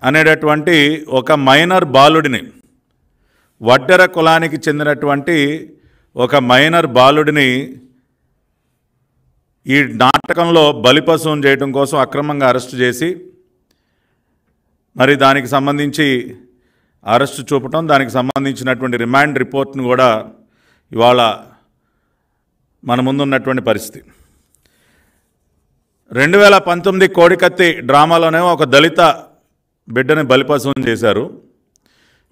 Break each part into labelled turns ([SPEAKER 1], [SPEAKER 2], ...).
[SPEAKER 1] అనేటటువంటి ఒక మైనర్ బాలుడిని, వడ్డెర కులానికి చెందినటువంటి ఒక మైనర్ బాలుడిని ఈ నాటకంలో బలిపశువును చేయడం కోసం అక్రమంగా అరెస్టు చేసి మరి దానికి సంబంధించి అరెస్టు చూపటం, దానికి సంబంధించినటువంటి రిమాండ్ రిపోర్ట్ను కూడా ఇవాళ మన ముందున్నటువంటి పరిస్థితి. 2019 కోడికత్తి డ్రామాలోనే ఒక దళిత బిడ్డని బలిపశువును చేశారు.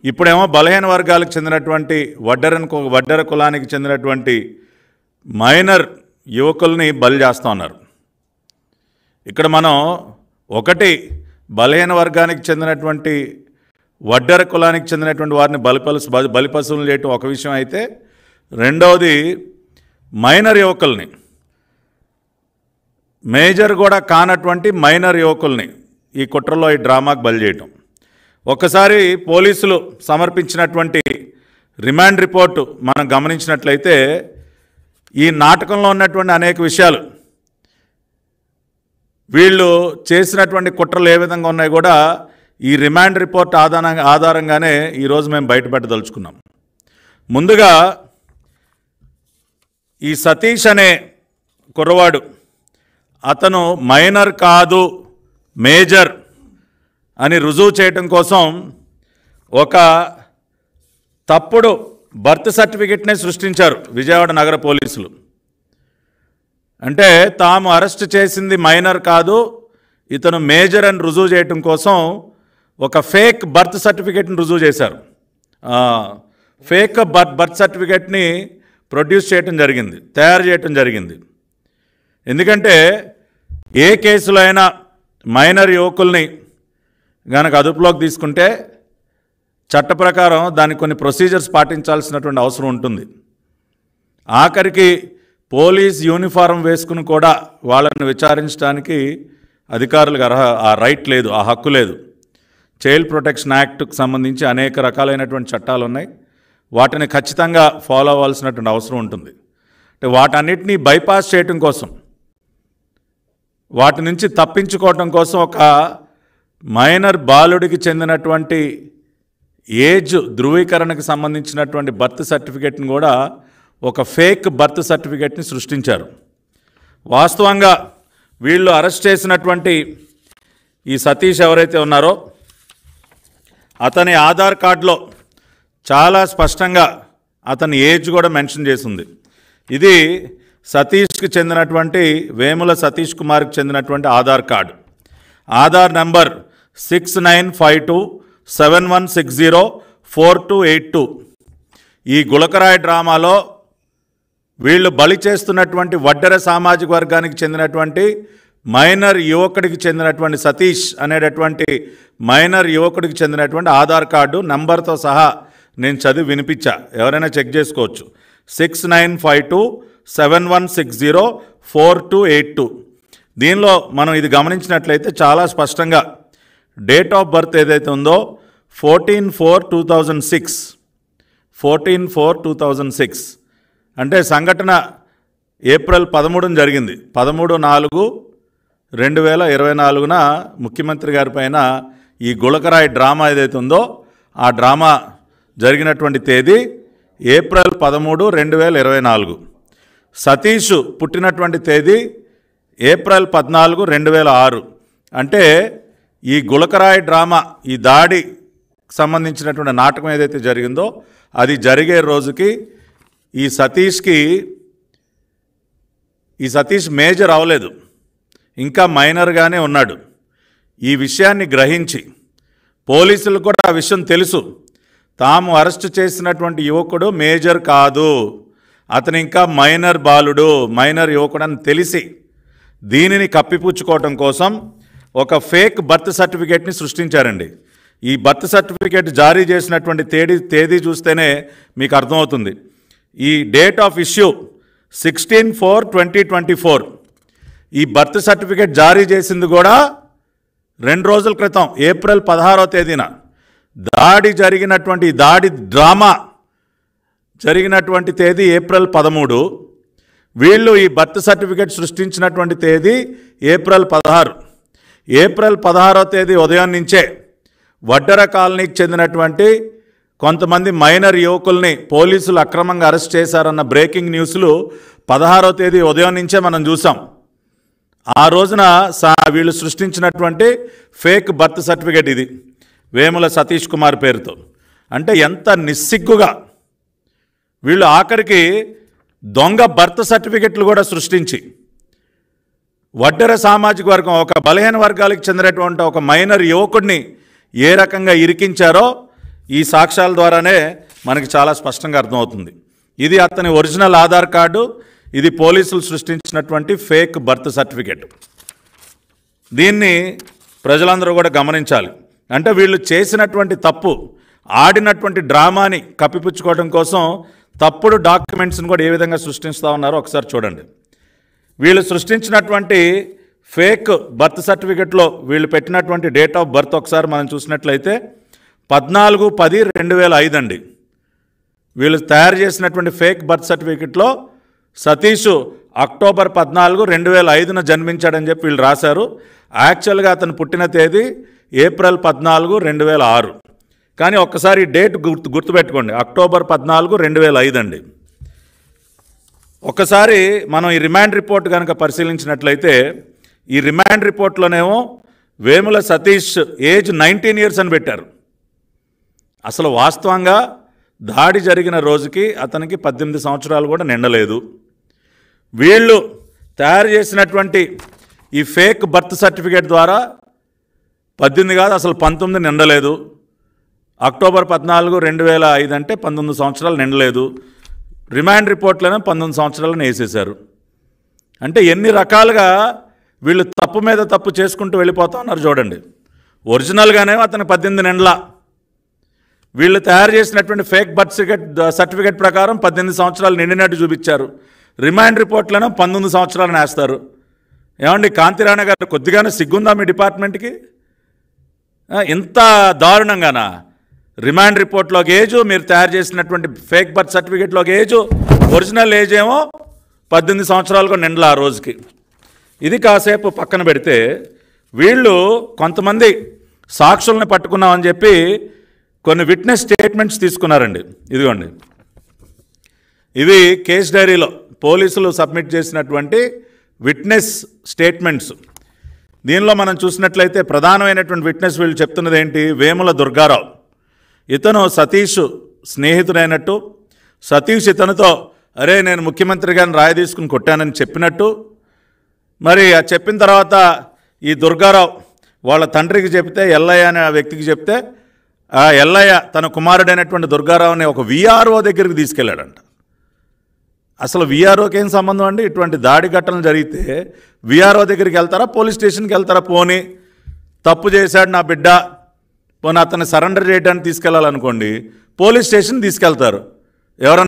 [SPEAKER 1] ఇప్పుడేమో బలహీన వర్గాలకు చెందినటువంటి వడ్డెర కులానికి చెందినటువంటి మైనర్ యువకుల్ని బలి చేస్తూ ఉన్నారు. ఇక్కడ మనం ఒకటి బలహీన వర్గానికి చెందినటువంటి వడ్డెర కులానికి చెందినటువంటి వారిని బలిపశువులు చేయటం ఒక విషయం అయితే, రెండవది మైనర్ యువకుల్ని, మేజర్ కూడా కానటువంటి మైనర్ యువకుల్ని ఈ కుట్రలో ఈ డ్రామాకు బలి చేయటం. ఒక్కసారి పోలీసులు సమర్పించినటువంటి రిమాండ్ రిపోర్టు మనం గమనించినట్లయితే ఈ నాటకంలో ఉన్నటువంటి అనేక విషయాలు, వీళ్ళు చేసినటువంటి కుట్రలు ఏ విధంగా ఉన్నాయి కూడా ఈ రిమాండ్ రిపోర్ట్ ఆధారంగానే ఈరోజు మేము బయటపెట్టదలుచుకున్నాం. ముందుగా ఈ సతీష్ అనే కుర్రవాడు, అతను మైనర్ కాదు మేజర్ అని రుజువు చేయటం కోసం ఒక తప్పుడు బర్త్ సర్టిఫికెట్నే సృష్టించారు విజయవాడ నగర పోలీసులు. అంటే తాము అరెస్ట్ చేసింది మైనర్ కాదు, ఇతను మేజర్ అని రుజువు చేయటం కోసం ఒక ఫేక్ బర్త్ సర్టిఫికెట్ని రుజువు చేశారు. ఫేక్ బర్త్ సర్టిఫికెట్ని ప్రొడ్యూస్ చేయటం జరిగింది, తయారు చేయటం జరిగింది. ఎందుకంటే ఏ కేసులో అయినా మైనర్ యువకుల్ని గనక అదుపులోకి తీసుకుంటే చట్ట ప్రకారం దానికి కొన్ని ప్రొసీజర్స్ పాటించాల్సినటువంటి అవసరం ఉంటుంది. ఆఖరికి పోలీస్ యూనిఫారం వేసుకుని కూడా వాళ్ళని విచారించడానికి అధికారులకు ఆ రైట్ లేదు, ఆ హక్కు లేదు. చైల్డ్ ప్రొటెక్షన్ యాక్ట్కి సంబంధించి అనేక రకాలైనటువంటి చట్టాలు ఉన్నాయి, వాటిని ఖచ్చితంగా ఫాలో అవ్వాల్సినటువంటి అవసరం ఉంటుంది. అంటే వాటన్నిటినీ బైపాస్ చేయటం కోసం, వాటి నుంచి తప్పించుకోవటం కోసం ఒక మైనర్ బాలుడికి చెందినటువంటి ఏజ్ ధృవీకరణకు సంబంధించినటువంటి బర్త్ సర్టిఫికెట్ని కూడా ఒక ఫేక్ బర్త్ సర్టిఫికెట్ని సృష్టించారు. వాస్తవంగా వీళ్ళు అరెస్ట్ చేసినటువంటి ఈ సతీష్ ఎవరైతే ఉన్నారో అతని ఆధార్ కార్డులో చాలా స్పష్టంగా అతని ఏజ్ కూడా మెన్షన్ చేసింది. ఇది సతీష్కి చెందినటువంటి వేముల సతీష్ కుమార్కి చెందినటువంటి ఆధార్ కార్డు. ఆధార్ నంబర్ 695271604282. ఈ గులకరాయి డ్రామాలో వీళ్ళు బలి చేస్తున్నటువంటి వడ్డెర సామాజిక వర్గానికి చెందినటువంటి మైనర్ యువకుడికి చెందినటువంటి సతీష్ అనేటటువంటి మైనర్ యువకుడికి చెందినటువంటి ఆధార్ కార్డు నంబర్తో సహా నేను చదివి వినిపించా, ఎవరైనా చెక్ చేసుకోవచ్చు. 695271604282. దీనిలో మనం ఇది గమనించినట్లయితే చాలా స్పష్టంగా డేట్ ఆఫ్ బర్త్ ఏదైతే ఉందో 14/4/2006, 14/4/2006 అంటే సంఘటన ఏప్రిల్ 13 జరిగింది. 13/4/2024 ముఖ్యమంత్రి గారి పైన ఈ గులకరాయి డ్రామా ఏదైతే ఉందో ఆ డ్రామా జరిగినటువంటి తేదీ ఏప్రిల్ 13, 2024. సతీష్ పుట్టినటువంటి తేదీ ఏప్రిల్ 14, 2006. అంటే ఈ గులకరాయి డ్రామా, ఈ దాడి సంబంధించినటువంటి నాటకం ఏదైతే జరిగిందో అది జరిగే రోజుకి ఈ సతీష్ మేజర్ అవ్వలేదు, ఇంకా మైనర్గానే ఉన్నాడు. ఈ విషయాన్ని గ్రహించి పోలీసులకు కూడా ఆ విషయం తెలుసు, తాము అరెస్ట్ చేసినటువంటి యువకుడు మేజర్ కాదు, అతను ఇంకా మైనర్ బాలుడు, మైనర్ యువకుడు అని తెలిసి దీనిని కప్పిపుచ్చుకోవటం కోసం ఒక ఫేక్ బర్త్ సర్టిఫికేట్ని సృష్టించారండి. ఈ బర్త్ సర్టిఫికేట్ జారీ చేసినటువంటి తేదీ చూస్తేనే మీకు అర్థమవుతుంది. ఈ డేట్ ఆఫ్ ఇష్యూ 16/4/2024. ఈ బర్త్ సర్టిఫికేట్ జారీ చేసింది కూడా 2 రోజుల క్రితం ఏప్రిల్ 16వ తేదీన. దాడి డ్రామా జరిగినటువంటి తేదీ ఏప్రిల్ 13. వీళ్ళు ఈ బర్త్ సర్టిఫికేట్ సృష్టించినటువంటి తేదీ ఏప్రిల్ 16. ఏప్రిల్ 16వ తేదీ ఉదయం నుంచే వడ్డెర కాలనీకి చెందినటువంటి కొంతమంది మైనర్ యువకుల్ని పోలీసులు అక్రమంగా అరెస్ట్ చేశారన్న బ్రేకింగ్ న్యూస్లు 16వ తేదీ ఉదయం నుంచే మనం చూసాం. ఆ రోజున వీళ్ళు సృష్టించినటువంటి ఫేక్ బర్త్ సర్టిఫికేట్ ఇది, వేముల సతీష్ కుమార్ పేరుతో. అంటే ఎంత నిస్సిగ్గుగా వీళ్ళు ఆఖరికి దొంగ బర్త్ సర్టిఫికెట్లు కూడా సృష్టించి వడ్డెర సామాజిక వర్గం, ఒక బలహీన వర్గాలకు చెందినటువంటి ఒక మైనర్ యువకుడిని ఏ రకంగా ఇరికించారో ఈ సాక్ష్యాల ద్వారానే మనకి చాలా స్పష్టంగా అర్థమవుతుంది. ఇది అతని ఒరిజినల్ ఆధార్ కార్డు, ఇది పోలీసులు సృష్టించినటువంటి ఫేక్ బర్త్ సర్టిఫికెట్. దీన్ని ప్రజలందరూ కూడా గమనించాలి. అంటే వీళ్ళు చేసినటువంటి తప్పు, ఆడినటువంటి డ్రామాని కప్పిపుచ్చుకోవడం కోసం తప్పుడు డాక్యుమెంట్స్ని కూడా ఏ విధంగా సృష్టిస్తూ ఉన్నారో ఒకసారి చూడండి. వీళ్ళు సృష్టించినటువంటి ఫేక్ బర్త్ సర్టిఫికెట్లో వీళ్ళు పెట్టినటువంటి డేట్ ఆఫ్ బర్త్ ఒకసారి మనం చూసినట్లయితే 14/10/2005 అండి. వీళ్ళు తయారు చేసినటువంటి ఫేక్ బర్త్ సర్టిఫికెట్లో సతీష్ అక్టోబర్ 14, 2005న జన్మించాడని చెప్పి వీళ్ళు రాశారు. యాక్చువల్గా అతను పుట్టిన తేదీ ఏప్రిల్ 14, 2006. కానీ ఒక్కసారి డేట్ గుర్తుపెట్టుకోండి, అక్టోబర్ 14, 2005 అండి. ఒక్కసారి మనం ఈ రిమాండ్ రిపోర్ట్ కనుక పరిశీలించినట్లయితే ఈ రిమాండ్ రిపోర్ట్లోనేమో వేముల సతీష్ ఏజ్ 19 years అని పెట్టారు. అసలు వాస్తవంగా దాడి జరిగిన రోజుకి అతనికి 18 సంవత్సరాలు కూడా నిండలేదు. వీళ్ళు తయారు చేసినటువంటి ఈ ఫేక్ బర్త్ సర్టిఫికేట్ ద్వారా 18 కాదు, అసలు 19 నిండలేదు. అక్టోబర్ 14, 2005 అంటే 19 సంవత్సరాలు నిండలేదు. రిమాండ్ రిపోర్ట్లోనే 19 సంవత్సరాలను వేసేశారు. అంటే ఎన్ని రకాలుగా వీళ్ళు తప్పు మీద తప్పు చేసుకుంటూ వెళ్ళిపోతా ఉన్నారు చూడండి. ఒరిజినల్గానే అతను 18 నిండలా. వీళ్ళు తయారు చేసినటువంటి ఫేక్ బర్త్ సర్టిఫికేట్ ప్రకారం 18 సంవత్సరాలు నిండినట్టు చూపించారు. రిమాండ్ రిపోర్ట్లోనే 19 సంవత్సరాలను వేస్తారు. ఏమండి కాంతిరాణ గారు, కొద్దిగానే సిగ్గుందా మీ డిపార్ట్మెంట్కి? ఇంత దారుణంగానా? రిమాండ్ రిపోర్ట్లోకి ఏజు, మీరు తయారు చేసినటువంటి ఫేక్ బర్త్ సర్టిఫికేట్లోకి ఏజు, ఒరిజినల్ ఏజ్ ఏమో 18 సంవత్సరాలకు నిండల ఆ రోజుకి. ఇది కాసేపు పక్కన పెడితే వీళ్ళు కొంతమంది సాక్షుల్ని పట్టుకున్నామని చెప్పి కొన్ని విట్నెస్ స్టేట్మెంట్స్ తీసుకున్నారండి. ఇదిగోండి, ఇవి కేస్ డైరీలో పోలీసులు సబ్మిట్ చేసినటువంటి విట్నెస్ స్టేట్మెంట్స్. దీనిలో మనం చూసినట్లయితే ప్రధానమైనటువంటి విట్నెస్ వీళ్ళు చెప్తున్నది ఏంటి? వేముల దుర్గారావు. ఇతను సతీష్ స్నేహితుడైనట్టు, సతీష్ ఇతనితో అరే నేను ముఖ్యమంత్రి గారిని రాయి తీసుకుని కొట్టానని చెప్పినట్టు, మరి ఆ చెప్పిన తర్వాత ఈ దుర్గారావు వాళ్ళ తండ్రికి చెప్తే, ఎల్లయ్య అనే వ్యక్తికి చెప్తే, ఆ ఎల్లయ్య తన కుమారుడైనటువంటి దుర్గారావుని ఒక విఆర్ఓ దగ్గరికి తీసుకెళ్ళాడంట. అసలు విఆర్ఓకి ఏం సంబంధం అండి? ఇటువంటి దాడి ఘటనలు జరిగితే విఆర్ఓ దగ్గరికి వెళ్తారా, పోలీస్ స్టేషన్కి వెళ్తారా? పోనీ తప్పు చేశాడు నా బిడ్డ, పోనీ అతన్ని సరెండర్ చేయడానికి తీసుకెళ్ళాలనుకోండి, పోలీస్ స్టేషన్ తీసుకెళ్తారు. ఎవరన్నా